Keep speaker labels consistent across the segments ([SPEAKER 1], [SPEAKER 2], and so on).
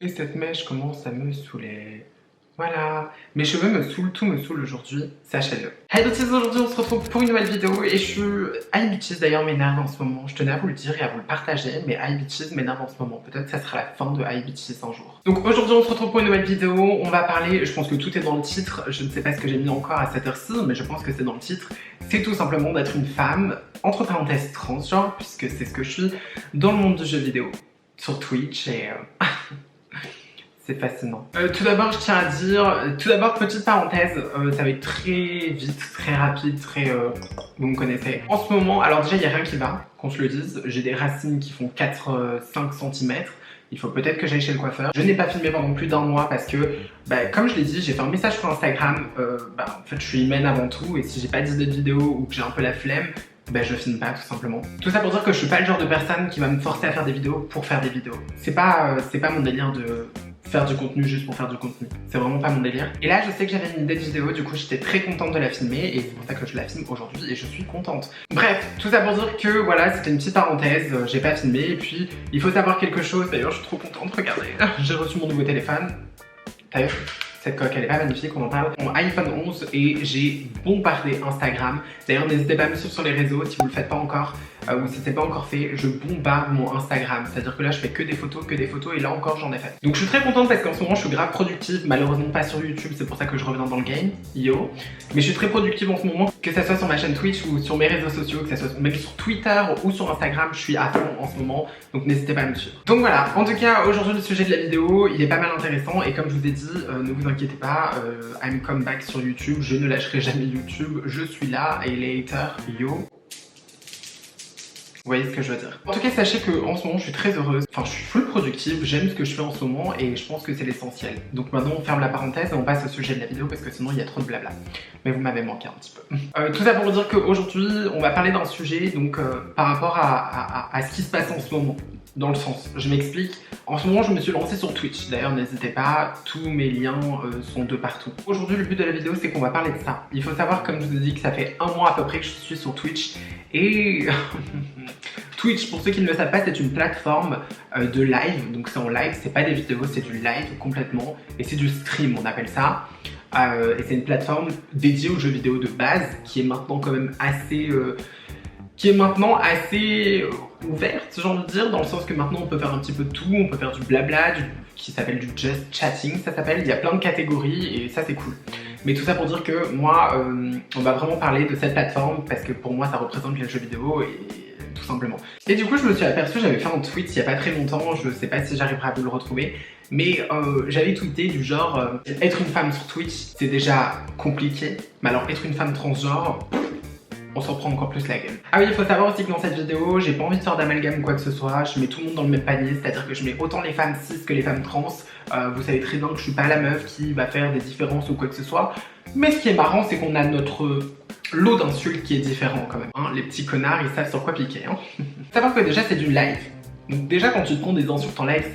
[SPEAKER 1] Et cette mèche commence à me saouler. Voilà, mes cheveux me saoulent, tout me saoule aujourd'hui, sachez-le. Hey bitches, aujourd'hui on se retrouve pour une nouvelle vidéo et je suis... Hi bitches d'ailleurs m'énerve en ce moment, je tenais à vous le dire et à vous le partager, mais Hi bitches m'énerve en ce moment, peut-être que ça sera la fin de Hi bitches un jour. Donc aujourd'hui on se retrouve pour une nouvelle vidéo, on va parler, je pense que tout est dans le titre, je ne sais pas ce que j'ai mis encore à cette heure-ci, mais je pense que c'est dans le titre, c'est tout simplement d'être une femme, entre parenthèses transgenre, puisque c'est ce que je suis, dans le monde du jeu vidéo, sur Twitch et... C'est fascinant. Tout d'abord, je tiens à dire, tout d'abord, petite parenthèse, ça va être très vite, très rapide, très... vous me connaissez. En ce moment, alors déjà, il n'y a rien qui va, qu'on se le dise. J'ai des racines qui font 4-5 cm. Il faut peut-être que j'aille chez le coiffeur. Je n'ai pas filmé pendant plus d'un mois parce que, comme je l'ai dit, j'ai fait un message sur Instagram. En fait, je suis humaine avant tout et si j'ai pas d'idée de vidéo ou que j'ai un peu la flemme, je filme pas tout simplement. Tout ça pour dire que je suis pas le genre de personne qui va me forcer à faire des vidéos pour faire des vidéos. C'est pas mon délire de faire du contenu juste pour faire du contenu. C'est vraiment pas mon délire. Et là, je sais que j'avais une idée de vidéo, du coup j'étais très contente de la filmer et c'est pour ça que je la filme aujourd'hui et je suis contente. Bref, tout ça pour dire que voilà, c'était une petite parenthèse, j'ai pas filmé et puis il faut savoir quelque chose, d'ailleurs je suis trop contente, regardez, j'ai reçu mon nouveau téléphone. D'ailleurs, cette coque, elle est pas magnifique, on en parle. Mon iPhone 11 et j'ai bombardé Instagram. D'ailleurs, n'hésitez pas à me suivre sur les réseaux si vous le faites pas encore ou si c'est pas encore fait. Je bombarde mon Instagram. C'est-à-dire que là, je fais que des photos et là encore, j'en ai fait. Donc, je suis très contente parce qu'en ce moment, je suis grave productive. Malheureusement, pas sur YouTube, c'est pour ça que je reviens dans le game. Yo. Mais je suis très productive en ce moment, que ça soit sur ma chaîne Twitch ou sur mes réseaux sociaux, que ça soit même sur Twitter ou sur Instagram. Je suis à fond en ce moment, donc n'hésitez pas à me suivre. Donc voilà, en tout cas, aujourd'hui, le sujet de la vidéo, il est pas mal intéressant et comme je vous ai dit, ne vous inquiétez pas, I'm come back sur YouTube, je ne lâcherai jamais YouTube, je suis là et les haters, yo. Vous voyez ce que je veux dire. En tout cas, sachez que en ce moment, je suis très heureuse. Enfin, je suis full productive, j'aime ce que je fais en ce moment et je pense que c'est l'essentiel. Donc maintenant, on ferme la parenthèse et on passe au sujet de la vidéo parce que sinon, il y a trop de blabla. Mais vous m'avez manqué un petit peu. Tout ça pour vous dire qu'aujourd'hui, on va parler d'un sujet donc par rapport à ce qui se passe en ce moment. Dans le sens, je m'explique. En ce moment, je me suis lancée sur Twitch. D'ailleurs, n'hésitez pas, tous mes liens sont de partout. Aujourd'hui, le but de la vidéo, c'est qu'on va parler de ça. Il faut savoir, comme je vous ai dit, que ça fait un mois à peu près que je suis sur Twitch. Et Twitch, pour ceux qui ne le savent pas, c'est une plateforme de live. Donc c'est en live, c'est pas des vidéos, c'est du live complètement. Et c'est du stream, on appelle ça. Et c'est une plateforme dédiée aux jeux vidéo de base, qui est maintenant quand même assez... ouverte, j'ai envie de dire, dans le sens que maintenant on peut faire un petit peu de tout, on peut faire du blabla, qui s'appelle du just chatting, ça s'appelle, il y a plein de catégories et ça c'est cool. Mais tout ça pour dire que moi, on va vraiment parler de cette plateforme parce que pour moi ça représente les jeux vidéo et tout simplement. Et du coup je me suis aperçu, j'avais fait un tweet il y a pas très longtemps, je sais pas si j'arriverai à vous le retrouver, mais j'avais tweeté du genre être une femme sur Twitch c'est déjà compliqué, mais alors être une femme transgenre, on s'en prend encore plus la gueule. Ah oui, il faut savoir aussi que dans cette vidéo, j'ai pas envie de faire d'amalgame ou quoi que ce soit, je mets tout le monde dans le même panier, c'est-à-dire que je mets autant les femmes cis que les femmes trans. Vous savez très bien que je suis pas la meuf qui va faire des différences ou quoi que ce soit. Mais ce qui est marrant, c'est qu'on a notre lot d'insultes qui est différent quand même. Hein. Les petits connards, ils savent sur quoi piquer. Hein. Savoir que déjà, c'est du live. Donc déjà, quand tu te prends des insultes en live,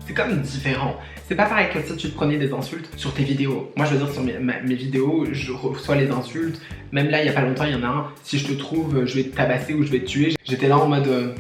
[SPEAKER 1] c'est quand même différent. C'est pas pareil que si tu te prenais des insultes sur tes vidéos. Moi je veux dire sur mes vidéos, je reçois les insultes. Même là il y a pas longtemps il y en a un, si je te trouve je vais te tabasser ou je vais te tuer. J'étais là en mode...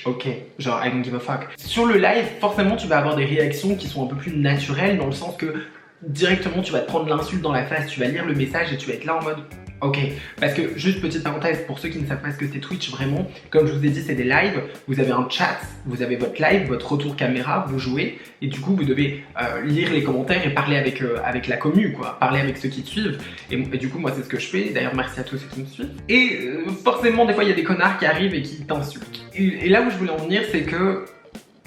[SPEAKER 1] Ok, genre I don't give a fuck. Sur le live, forcément tu vas avoir des réactions qui sont un peu plus naturelles dans le sens que directement tu vas te prendre l'insulte dans la face, tu vas lire le message et tu vas être là en mode... Ok, parce que juste petite parenthèse, pour ceux qui ne savent pas ce que c'est Twitch, vraiment, comme je vous ai dit, c'est des lives, vous avez un chat, vous avez votre live, votre retour caméra, vous jouez, et du coup vous devez lire les commentaires et parler avec la commu, quoi, parler avec ceux qui te suivent, et du coup moi c'est ce que je fais, d'ailleurs merci à tous ceux qui me suivent, et forcément des fois il y a des connards qui arrivent et qui t'insultent. Et là où je voulais en venir, c'est que,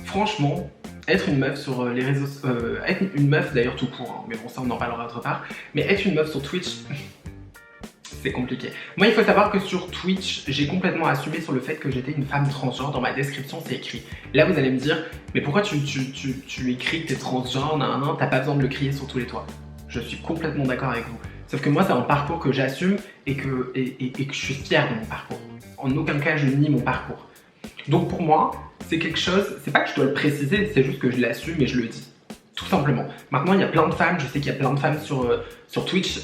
[SPEAKER 1] franchement, être une meuf sur les réseaux, être une meuf d'ailleurs tout court, hein, mais bon ça on en parlera autre part, mais être une meuf sur Twitch... c'est compliqué. Moi, il faut savoir que sur Twitch, j'ai complètement assumé sur le fait que j'étais une femme transgenre. Dans ma description, c'est écrit. Là, vous allez me dire, mais pourquoi tu écris que t'es transgenre, t'as pas besoin de le crier sur tous les toits. Je suis complètement d'accord avec vous. Sauf que moi, c'est un parcours que j'assume et que je suis fière de mon parcours. En aucun cas, je nie mon parcours. Donc pour moi, c'est quelque chose, c'est pas que je dois le préciser, c'est juste que je l'assume et je le dis. Tout simplement. Maintenant, il y a plein de femmes, je sais qu'il y a plein de femmes sur Twitch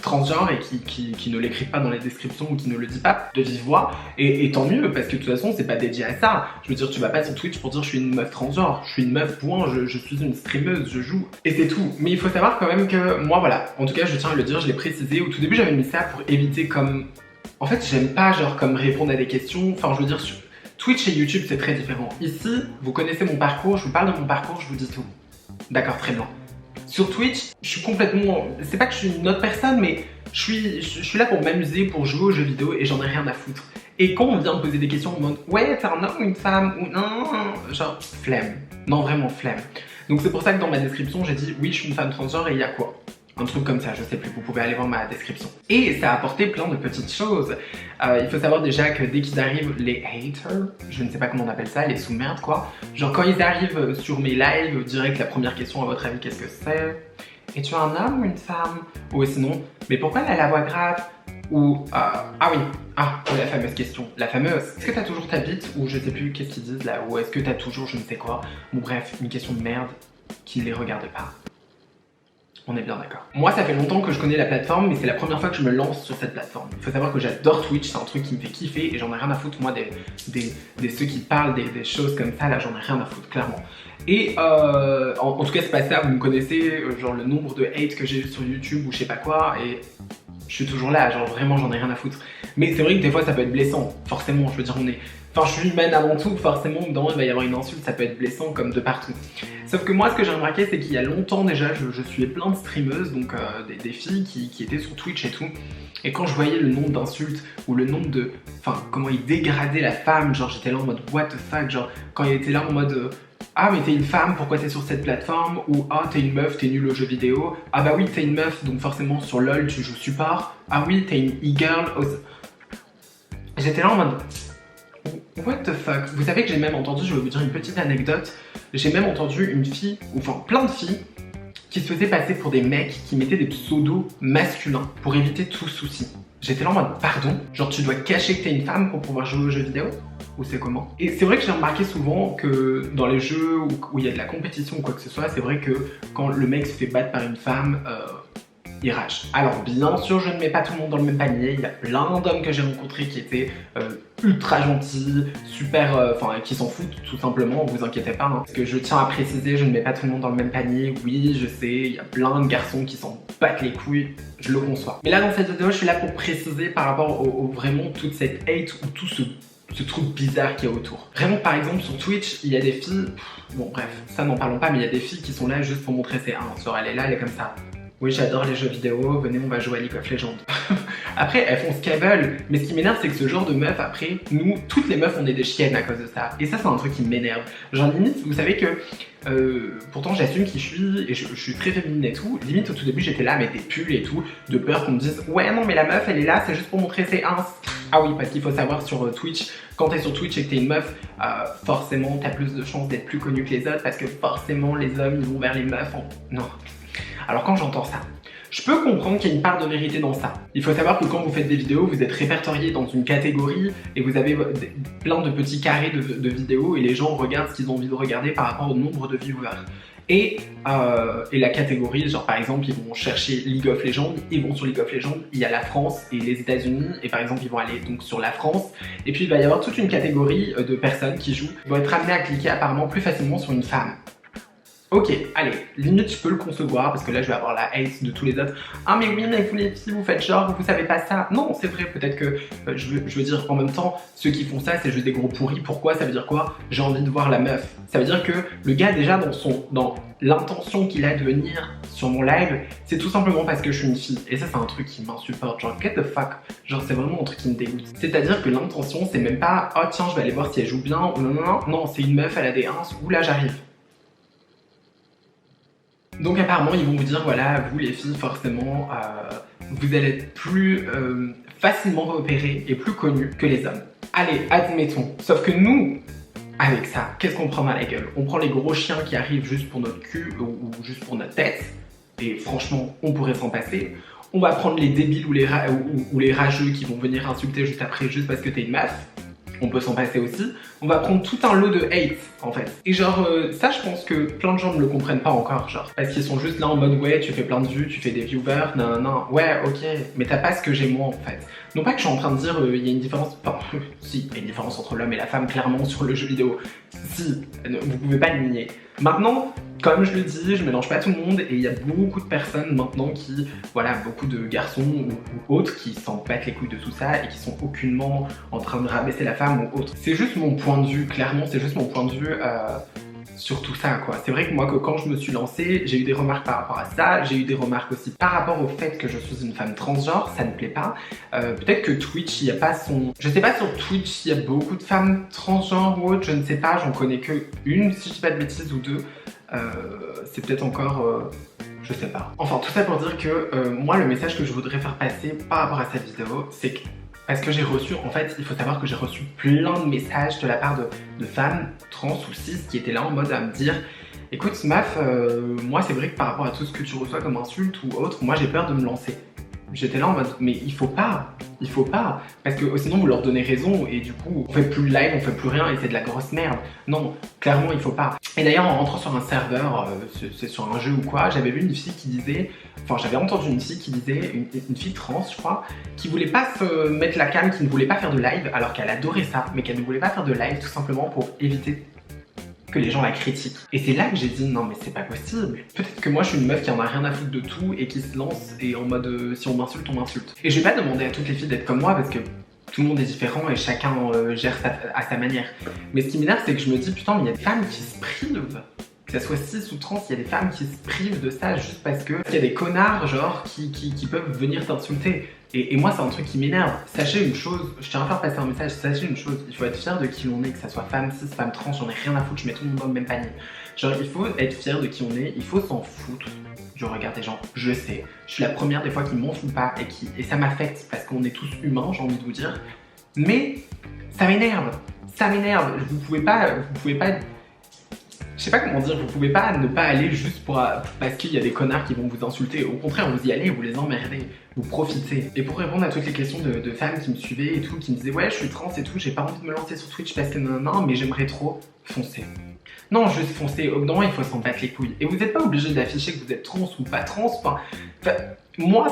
[SPEAKER 1] transgenres et qui ne l'écrivent pas dans les descriptions ou qui ne le disent pas de vive voix. Et tant mieux, parce que de toute façon, c'est pas dédié à ça. Je veux dire, tu vas pas sur Twitch pour dire je suis une meuf transgenre, je suis une meuf, point, je suis une streameuse, je joue, et c'est tout. Mais il faut savoir quand même que moi, voilà, en tout cas, je tiens à le dire, je l'ai précisé. Au tout début, j'avais mis ça pour éviter comme... En fait, j'aime pas genre comme répondre à des questions, enfin, je veux dire, sur Twitch et YouTube, c'est très différent. Ici, vous connaissez mon parcours, je vous parle de mon parcours, je vous dis tout. D'accord, très bien. Sur Twitch, je suis complètement... C'est pas que je suis une autre personne, mais je suis là pour m'amuser, pour jouer aux jeux vidéo et j'en ai rien à foutre. Et quand on vient me poser des questions en mode « Ouais, t'es un homme ou une femme ?» ou « Non, genre, flemme. » Non, vraiment flemme. Donc c'est pour ça que dans ma description, j'ai dit « Oui, je suis une femme transgenre et il y a quoi ?» Un truc comme ça, je sais plus, vous pouvez aller voir ma description. Et ça a apporté plein de petites choses. Il faut savoir déjà que dès qu'ils arrivent, les haters, je ne sais pas comment on appelle ça, les sous-merdes quoi. Genre quand ils arrivent sur mes lives, direct la première question à votre avis, qu'est-ce que c'est? Es-tu un homme ou une femme? Ou sinon, mais pourquoi elle a la voix grave? Ou, ah oui, la fameuse question, la fameuse, est-ce que t'as toujours ta bite? Ou je sais plus qu'est-ce qu'ils disent là, ou est-ce que t'as toujours je ne sais quoi? Bon bref, une question de merde qui ne les regarde pas. On est bien d'accord. Moi, ça fait longtemps que je connais la plateforme, mais c'est la première fois que je me lance sur cette plateforme. Il faut savoir que j'adore Twitch, c'est un truc qui me fait kiffer et j'en ai rien à foutre, moi, des ceux qui parlent des choses comme ça, là, j'en ai rien à foutre, clairement. Et en tout cas, c'est pas ça, vous me connaissez, genre le nombre de hate que j'ai eu sur YouTube ou je sais pas quoi, et je suis toujours là, genre vraiment, j'en ai rien à foutre. Mais c'est vrai que des fois, ça peut être blessant, forcément, je veux dire, Enfin, je suis humaine avant tout, forcément, dedans, il va y avoir une insulte, ça peut être blessant comme de partout. Sauf que moi, ce que j'ai remarqué, c'est qu'il y a longtemps déjà, je suivais plein de streameuses, donc des filles qui étaient sur Twitch et tout. Et quand je voyais le nombre d'insultes, ou le nombre de... Enfin, comment ils dégradaient la femme, genre j'étais là en mode what the fuck, genre quand ils étaient là en mode... Ah mais t'es une femme, pourquoi t'es sur cette plateforme? Ou ah t'es une meuf, t'es nulle aux jeux vidéo. Ah bah oui t'es une meuf, donc forcément sur LOL tu joues support. Ah oui t'es une e-girl. J'étais là en mode... What the fuck? Vous savez que j'ai même entendu, je vais vous dire une petite anecdote, j'ai même entendu une fille, ou enfin plein de filles, qui se faisaient passer pour des mecs qui mettaient des pseudos masculins pour éviter tout souci. J'étais là en mode pardon? Genre tu dois cacher que t'es une femme pour pouvoir jouer aux jeux vidéo? Ou c'est comment? Et c'est vrai que j'ai remarqué souvent que dans les jeux où il y a de la compétition ou quoi que ce soit, c'est vrai que quand le mec se fait battre par une femme, il rage. Alors bien sûr je ne mets pas tout le monde dans le même panier, il y a plein d'hommes que j'ai rencontrés qui étaient ultra gentils, super, enfin qui s'en foutent tout simplement, vous inquiétez pas, hein. Parce que je tiens à préciser, je ne mets pas tout le monde dans le même panier, oui je sais, il y a plein de garçons qui s'en battent les couilles, je le conçois. Mais là dans cette vidéo je suis là pour préciser par rapport au vraiment toute cette hate ou tout ce truc bizarre qu'il y a autour. Vraiment par exemple sur Twitch, il y a des filles, bon bref, ça n'en parlons pas, mais il y a des filles qui sont là juste pour montrer ses 1, genre elle est là, elle est comme ça. Oui, j'adore les jeux vidéo, venez, on va jouer à League of Legends. Après, elles font ce qu'elles veulent, mais ce qui m'énerve, c'est que ce genre de meuf, après, nous, toutes les meufs, on est des chiennes à cause de ça. Et ça, c'est un truc qui m'énerve. Genre, limite, vous savez que, pourtant, j'assume qui je suis, et je suis très féminine et tout. Limite, au tout début, j'étais là à mettre des pulls et tout, de peur qu'on me dise « Ouais, non, mais la meuf, elle est là, c'est juste pour montrer ses ins. » Ah oui, parce qu'il faut savoir sur Twitch, quand t'es sur Twitch et que t'es une meuf, forcément, t'as plus de chances d'être plus connue que les autres, parce que forcément, les hommes, ils vont vers les meufs en... Non. Alors quand j'entends ça, je peux comprendre qu'il y a une part de vérité dans ça. Il faut savoir que quand vous faites des vidéos, vous êtes répertorié dans une catégorie et vous avez plein de petits carrés de vidéos et les gens regardent ce qu'ils ont envie de regarder par rapport au nombre de viewers. Et la catégorie, genre par exemple, ils vont chercher League of Legends, ils vont sur League of Legends, il y a la France et les États-Unis, et par exemple, ils vont aller donc sur la France, et puis il va y avoir toute une catégorie de personnes qui jouent, qui vont être amenées à cliquer apparemment plus facilement sur une femme. Ok, allez, limite je peux le concevoir parce que là je vais avoir la hate de tous les autres. Ah mais oui, mais vous les filles, vous faites genre, vous savez pas ça. Non, c'est vrai, peut-être que, je veux dire, en même temps, ceux qui font ça, c'est juste des gros pourris. Pourquoi? Ça veut dire quoi? J'ai envie de voir la meuf. Ça veut dire que le gars, déjà, dans l'intention qu'il a de venir sur mon live, c'est tout simplement parce que je suis une fille. Et ça, c'est un truc qui m'insupporte. Genre, get the fuck. Genre, c'est vraiment un truc qui me dégoûte. C'est-à-dire que l'intention, c'est même pas, oh tiens, je vais aller voir si elle joue bien, ou non, non, non. Non, c'est une meuf, elle a des 1, ou là, j'arrive. Donc apparemment ils vont vous dire voilà, vous les filles forcément vous allez être plus facilement repérées et plus connues que les hommes. Allez, admettons, sauf que nous, avec ça, qu'est-ce qu'on prend à la gueule? On prend les gros chiens qui arrivent juste pour notre cul ou juste pour notre tête, et franchement on pourrait s'en passer. On va prendre les débiles ou les rageux qui vont venir insulter juste après juste parce que t'es une meuf. on peut s'en passer aussi, on va prendre tout un lot de hate en fait. Et genre ça je pense que plein de gens ne le comprennent pas encore, genre parce qu'ils sont juste là en mode ouais tu fais plein de vues, tu fais des viewers, non non, ouais ok, mais t'as pas ce que j'ai moi en fait. Non pas que je suis en train de dire il y a une différence, enfin si, il y a une différence entre l'homme et la femme clairement sur le jeu vidéo, si, vous pouvez pas le nier. Maintenant, comme je le dis, je mélange pas tout le monde et il y a beaucoup de personnes maintenant qui, voilà, beaucoup de garçons ou autres qui s'en battent les couilles de tout ça et qui sont aucunement en train de rabaisser la femme ou autre. C'est juste mon point de vue, clairement, c'est juste mon point de vue sur tout ça quoi. C'est vrai que moi que quand je me suis lancée, j'ai eu des remarques par rapport à ça, j'ai eu des remarques aussi par rapport au fait que je suis une femme transgenre, ça ne plaît pas. Peut-être que Twitch, il n'y a pas son... Je sais pas sur Twitch il y a beaucoup de femmes transgenres ou autres, je ne sais pas, j'en connais que une si je dis pas de bêtises ou deux. C'est peut-être encore... je sais pas. Enfin tout ça pour dire que moi le message que je voudrais faire passer par rapport à cette vidéo, c'est que parce que j'ai reçu, en fait, il faut savoir que j'ai reçu plein de messages de la part de femmes trans ou cis qui étaient là en mode à me dire écoute meuf, moi c'est vrai que par rapport à tout ce que tu reçois comme insulte ou autre, moi j'ai peur de me lancer. J'étais là en mode mais il faut pas, parce que sinon vous leur donnez raison et du coup on fait plus de live, on fait plus rien et c'est de la grosse merde. Non, clairement il faut pas. Et d'ailleurs en rentrant sur un serveur, c'est sur un jeu ou quoi, j'avais vu une fille qui disait, enfin j'avais entendu une fille qui disait, une fille trans je crois, qui voulait pas se mettre la cam, qui ne voulait pas faire de live alors qu'elle adorait ça, mais qu'elle ne voulait pas faire de live tout simplement pour éviter que les gens la critiquent. Et c'est là que j'ai dit non mais c'est pas possible. Peut-être que moi je suis une meuf qui en a rien à foutre de tout et qui se lance et en mode si on m'insulte, on m'insulte. Et je vais pas demander à toutes les filles d'être comme moi parce que tout le monde est différent et chacun gère à sa manière. Mais ce qui m'énerve c'est que je me dis putain mais il y a des femmes qui se privent, que ça soit cis ou trans, il y a des femmes qui se privent de ça juste parce que il y a des connards genre qui peuvent venir t'insulter. Et moi c'est un truc qui m'énerve. Sachez une chose, je tiens à faire passer un message, sachez une chose, il faut être fier de qui l'on est, que ça soit femme, cis, femme trans, j'en ai rien à foutre, je mets tout le monde dans le même panier. Genre il faut être fier de qui on est, il faut s'en foutre du regard des gens, je sais. Je suis la première des fois qui m'en fout pas et ça m'affecte parce qu'on est tous humains, j'ai envie de vous dire. Mais ça m'énerve, vous pouvez pas, je sais pas comment dire, vous pouvez pas ne pas aller juste parce qu'il y a des connards qui vont vous insulter. Au contraire, vous y allez, vous les emmerdez, vous profitez. Et pour répondre à toutes les questions de femmes qui me suivaient et tout, qui me disaient ouais je suis trans et tout, j'ai pas envie de me lancer sur Twitch parce que non, mais j'aimerais trop, foncer. Non, juste foncer, au bout d'un moment il faut s'en battre les couilles. Et vous n'êtes pas obligé d'afficher que vous êtes trans ou pas trans, enfin moi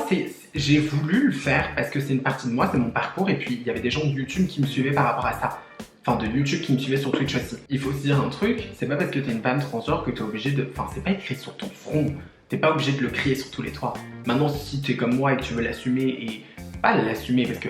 [SPEAKER 1] j'ai voulu le faire parce que c'est une partie de moi, c'est mon parcours et puis il y avait des gens de YouTube qui me suivaient par rapport à ça. Enfin de YouTube qui me suivait sur Twitch aussi. Il faut se dire un truc, c'est pas parce que t'es une femme transgenre que t'es obligé de... Enfin c'est pas écrit sur ton front, t'es pas obligé de le crier sur tous les toits. Maintenant si t'es comme moi et que tu veux l'assumer et... Pas l'assumer parce que...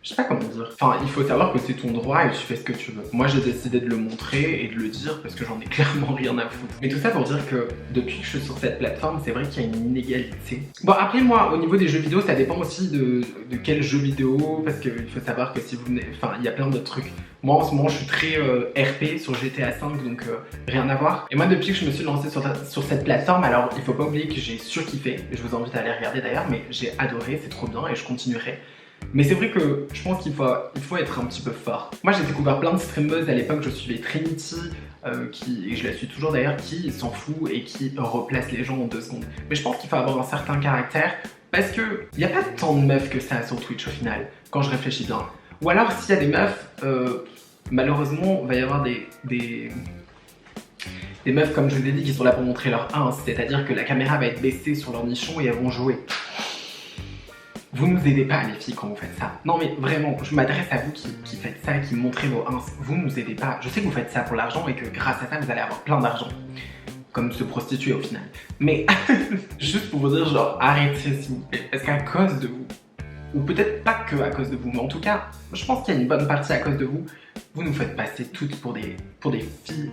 [SPEAKER 1] Je sais pas comment dire. Enfin, il faut savoir que c'est ton droit et tu fais ce que tu veux. Moi, j'ai décidé de le montrer et de le dire parce que j'en ai clairement rien à foutre. Mais tout ça pour dire que depuis que je suis sur cette plateforme, c'est vrai qu'il y a une inégalité. Bon, après, moi, au niveau des jeux vidéo, ça dépend aussi de quel jeu vidéo, parce qu'il faut savoir que si vous venez... Enfin, il y a plein d'autres trucs. Moi, en ce moment, je suis très RP sur GTA V, donc rien à voir. Et moi, depuis que je me suis lancée sur cette plateforme, alors, il faut pas oublier que j'ai surkiffé. Je vous invite à aller regarder d'ailleurs, mais j'ai adoré, c'est trop bien et je continuerai. Mais c'est vrai que je pense qu'il faut être un petit peu fort. Moi j'ai découvert plein de streameuses à l'époque, je suivais Trinity, et je la suis toujours d'ailleurs, qui s'en fout et qui replace les gens en 2 secondes. Mais je pense qu'il faut avoir un certain caractère, parce que il n'y a pas tant de meufs que ça sur Twitch au final, quand je réfléchis bien. Ou alors s'il y a des meufs, malheureusement il va y avoir des meufs comme je vous ai dit qui sont là pour montrer leur ins, c'est-à-dire que la caméra va être baissée sur leur nichon et elles vont jouer. Vous nous aidez pas les filles quand vous faites ça. Non mais vraiment, je m'adresse à vous qui faites ça, qui montrez vos ins. Vous nous aidez pas. Je sais que vous faites ça pour l'argent et que grâce à ça vous allez avoir plein d'argent. Comme se prostituer au final. Mais juste pour vous dire genre arrêtez s'il vous plaît. Parce qu'à cause de vous, ou peut-être pas que à cause de vous, mais en tout cas, je pense qu'il y a une bonne partie à cause de vous, vous nous faites passer toutes pour des filles.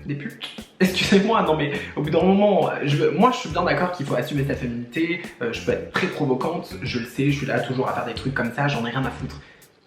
[SPEAKER 1] Des putes. Excusez-moi, non mais au bout d'un moment, moi je suis bien d'accord qu'il faut assumer sa féminité, je peux être très provocante, je le sais, je suis là toujours à faire des trucs comme ça, j'en ai rien à foutre.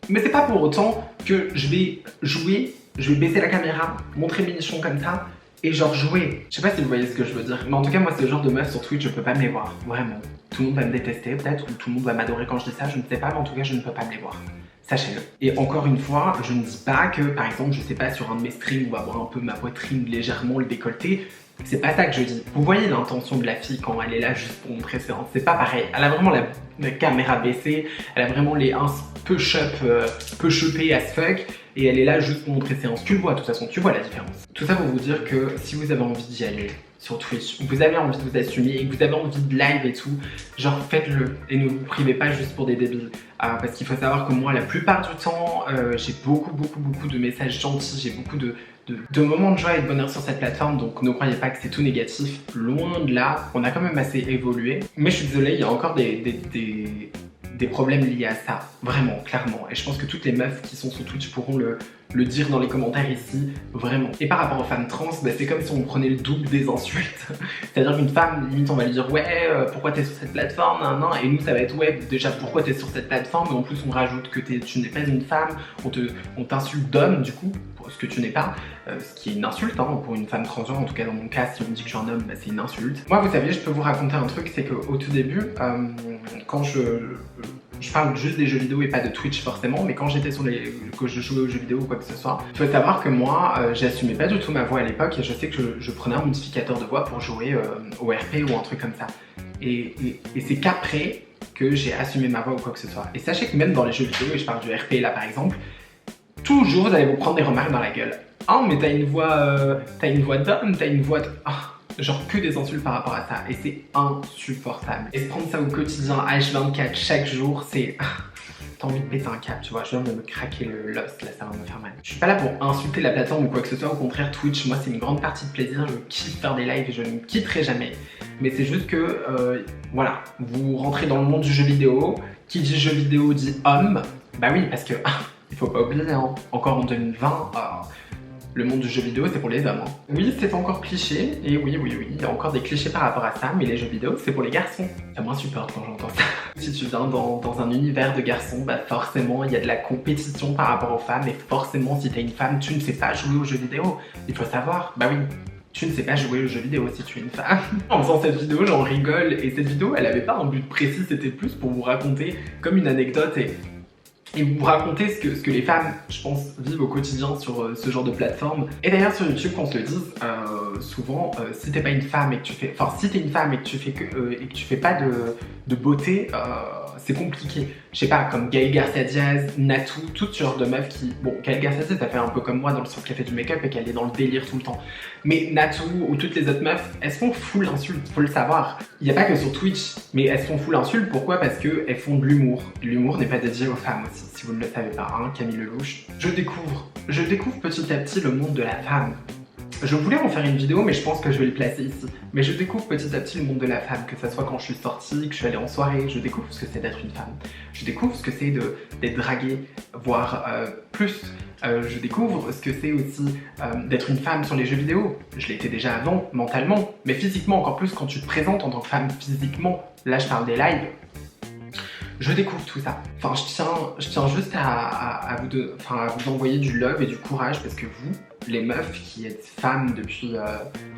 [SPEAKER 1] Mais c'est pas pour autant que je vais jouer, je vais baisser la caméra, montrer mes nichons comme ça, et genre jouer. Je sais pas si vous voyez ce que je veux dire, mais en tout cas moi c'est le genre de meuf sur Twitch, je peux pas me les voir, vraiment. Tout le monde va me détester peut-être, ou tout le monde va m'adorer quand je dis ça, je ne sais pas, mais en tout cas je ne peux pas me les voir. Sachez-le. Et encore une fois, je ne dis pas que, par exemple, je sais pas, sur un de mes streams, on va voir un peu ma poitrine légèrement, le décolleté. C'est pas ça que je dis. Vous voyez l'intention de la fille quand elle est là juste pour montrer ses hanches. C'est pas pareil. Elle a vraiment la caméra baissée, elle a vraiment les hanches peu chupées as fuck, et elle est là juste pour montrer ses hanches. Tu le vois, de toute façon, tu vois la différence. Tout ça pour vous dire que si vous avez envie d'y aller sur Twitch, vous avez envie de vous assumer et que vous avez envie de live et tout, genre faites-le et ne vous privez pas juste pour des débiles. Parce qu'il faut savoir que moi, la plupart du temps, j'ai beaucoup de messages gentils, j'ai beaucoup de moments de joie et de bonheur sur cette plateforme, donc ne croyez pas que c'est tout négatif, loin de là, on a quand même assez évolué. Mais je suis désolée, il y a encore des problèmes liés à ça, vraiment, clairement. Et je pense que toutes les meufs qui sont sur Twitch pourront le dire dans les commentaires ici, vraiment. Et par rapport aux femmes trans, bah, c'est comme si on prenait le double des insultes. C'est-à-dire qu'une femme, limite, on va lui dire ouais, pourquoi t'es sur cette plateforme, nan, nan. Et nous, ça va être ouais, déjà pourquoi t'es sur cette plateforme, et en plus on rajoute que tu n'es pas une femme, on t'insulte d'homme du coup, pour ce que tu n'es pas, ce qui est une insulte hein, pour une femme transgenre. En tout cas dans mon cas, si on me dit que je suis un homme, bah, c'est une insulte. Moi, vous savez, je peux vous raconter un truc, c'est qu'au tout début, quand je parle juste des jeux vidéo et pas de Twitch forcément, mais quand j'étais que je jouais aux jeux vidéo ou quoi que ce soit, il faut savoir que moi, j'assumais pas du tout ma voix à l'époque, et je sais que je prenais un modificateur de voix pour jouer au RP ou un truc comme ça. Et c'est qu'après que j'ai assumé ma voix ou quoi que ce soit. Et sachez que même dans les jeux vidéo, et je parle du RP là par exemple, toujours vous allez vous prendre des remarques dans la gueule. Oh mais t'as une voix d'homme, t'as une voix de... Oh. Genre que des insultes par rapport à ça, et c'est insupportable. Et se prendre ça au quotidien, H24, chaque jour, c'est... T'as envie de péter un câble, tu vois, je viens de me craquer l'os, là ça va me faire mal. Je suis pas là pour insulter la plateforme ou quoi que ce soit, au contraire Twitch, moi c'est une grande partie de plaisir, je kiffe faire des lives et je ne quitterai jamais. Mais c'est juste que, voilà, vous rentrez dans le monde du jeu vidéo, qui dit jeu vidéo dit homme, bah oui, parce que, il faut pas oublier, hein, encore en 2020, le monde du jeu vidéo, c'est pour les hommes. Hein. Oui, c'est encore cliché, et oui, il y a encore des clichés par rapport à ça, mais les jeux vidéo, c'est pour les garçons. Ça m'insupporte quand j'entends ça. Si tu viens dans un univers de garçons, bah forcément, il y a de la compétition par rapport aux femmes, et forcément, si t'es une femme, tu ne sais pas jouer aux jeux vidéo. Il faut savoir, bah oui, tu ne sais pas jouer aux jeux vidéo si tu es une femme. En faisant cette vidéo, j'en rigole, et cette vidéo, elle avait pas un but précis, c'était plus pour vous raconter comme une anecdote et vous raconter ce que les femmes, je pense, vivent au quotidien sur ce genre de plateforme. Et d'ailleurs sur YouTube, qu'on se le dise, souvent, si t'es pas une femme et que tu fais... Enfin, si t'es une femme et que tu fais pas de beauté, c'est compliqué. Je sais pas, comme Gaël Garcia Diaz, Natou, tout ce genre de meufs qui... Bon, Gaël Garcia Diaz, ça fait un peu comme moi dans le sens qu'elle fait du make-up et qu'elle est dans le délire tout le temps. Mais Natou ou toutes les autres meufs, elles se font full insulte, faut le savoir. Il n'y a pas que sur Twitch, mais elles se font full insulte. Pourquoi? Parce qu'elles font de l'humour. L'humour n'est pas dédié aux femmes aussi, si vous ne le savez pas, hein, Camille Lelouch. Je découvre petit à petit le monde de la femme. Je voulais en faire une vidéo, mais je pense que je vais le placer ici. Mais je découvre petit à petit le monde de la femme, que ce soit quand je suis sortie, que je suis allée en soirée, je découvre ce que c'est d'être une femme. Je découvre ce que c'est d'être draguée, voire plus. Je découvre ce que c'est aussi d'être une femme sur les jeux vidéo. Je l'étais déjà avant, mentalement, mais physiquement encore plus quand tu te présentes en tant que femme physiquement. Là, je parle des lives. Je découvre tout ça. Enfin, je tiens juste à vous envoyer du love et du courage, parce que vous, les meufs qui êtes femmes depuis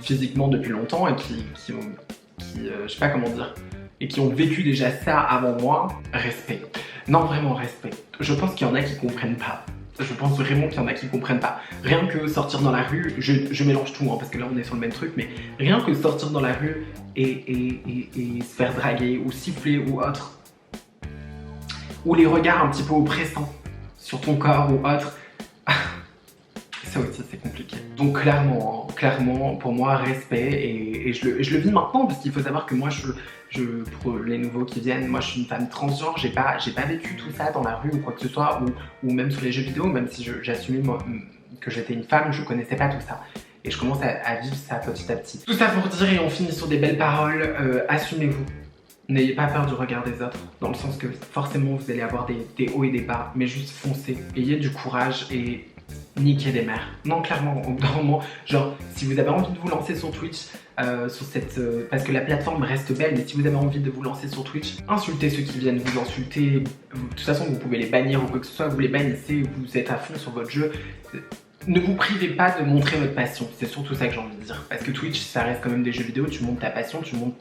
[SPEAKER 1] physiquement depuis longtemps et qui je sais pas comment dire, et qui ont vécu déjà ça avant moi, respect. Non, vraiment respect. Je pense qu'il y en a qui comprennent pas. Je pense vraiment qu'il y en a qui comprennent pas. Rien que sortir dans la rue, je mélange tout, hein, parce que là on est sur le même truc, mais rien que sortir dans la rue et se faire draguer ou siffler ou autre, ou les regards un petit peu oppressants sur ton corps ou autre, ça aussi c'est compliqué. Donc clairement, pour moi, respect, et je le vis maintenant, parce qu'il faut savoir que moi, pour les nouveaux qui viennent, moi je suis une femme transgenre, j'ai pas vécu tout ça dans la rue ou quoi que ce soit, ou même sur les jeux vidéo, même si j'assumais que j'étais une femme, je connaissais pas tout ça. Et je commence à vivre ça petit à petit. Tout ça pour dire, et on finit sur des belles paroles, assumez-vous. N'ayez pas peur du regard des autres, dans le sens que forcément vous allez avoir des hauts et des bas, mais juste foncez, ayez du courage et niquez des mères. Non, clairement, au bout d'un moment, genre, si vous avez envie de vous lancer sur Twitch, parce que la plateforme reste belle, mais si vous avez envie de vous lancer sur Twitch, insultez ceux qui viennent vous insulter. De toute façon, vous pouvez les bannir ou quoi que ce soit, vous les bannissez, vous êtes à fond sur votre jeu. Ne vous privez pas de montrer votre passion, c'est surtout ça que j'ai envie de dire. Parce que Twitch, ça reste quand même des jeux vidéo, tu montres ta passion, tu montres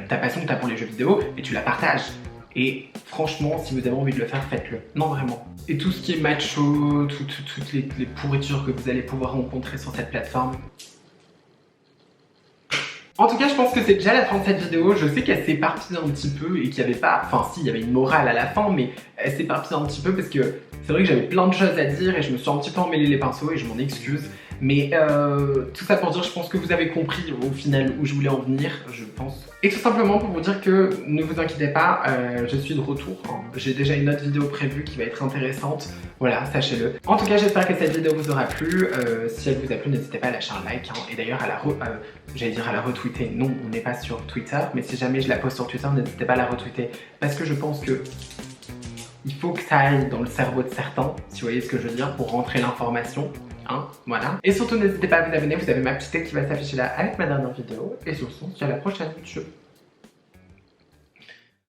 [SPEAKER 1] ta passion que tu as pour les jeux vidéo et tu la partages. Et franchement, si vous avez envie de le faire, faites-le. Non, vraiment. Et tout ce qui est macho, toutes les pourritures que vous allez pouvoir rencontrer sur cette plateforme. En tout cas, je pense que c'est déjà la fin de cette vidéo. Je sais qu'elle s'éparpille un petit peu et qu'il n'y avait pas... Enfin, si, il y avait une morale à la fin, mais elle s'éparpille un petit peu parce que c'est vrai que j'avais plein de choses à dire et je me suis un petit peu emmêlé les pinceaux et je m'en excuse. Mais tout ça pour dire, je pense que vous avez compris au final où je voulais en venir, je pense. Et tout simplement pour vous dire que ne vous inquiétez pas, je suis de retour. J'ai déjà une autre vidéo prévue qui va être intéressante. Voilà, sachez-le. En tout cas, j'espère que cette vidéo vous aura plu. Si elle vous a plu, n'hésitez pas à lâcher un like. Et d'ailleurs, j'allais dire à la retweeter. Non, on n'est pas sur Twitter. Mais si jamais je la poste sur Twitter, n'hésitez pas à la retweeter. Parce que je pense que il faut que ça aille dans le cerveau de certains, si vous voyez ce que je veux dire, pour rentrer l'information. Voilà. Et surtout, n'hésitez pas à vous abonner. Vous avez ma petite tête qui va s'afficher là avec ma dernière vidéo. Et sur ce, on se dit à la prochaine. Tchau.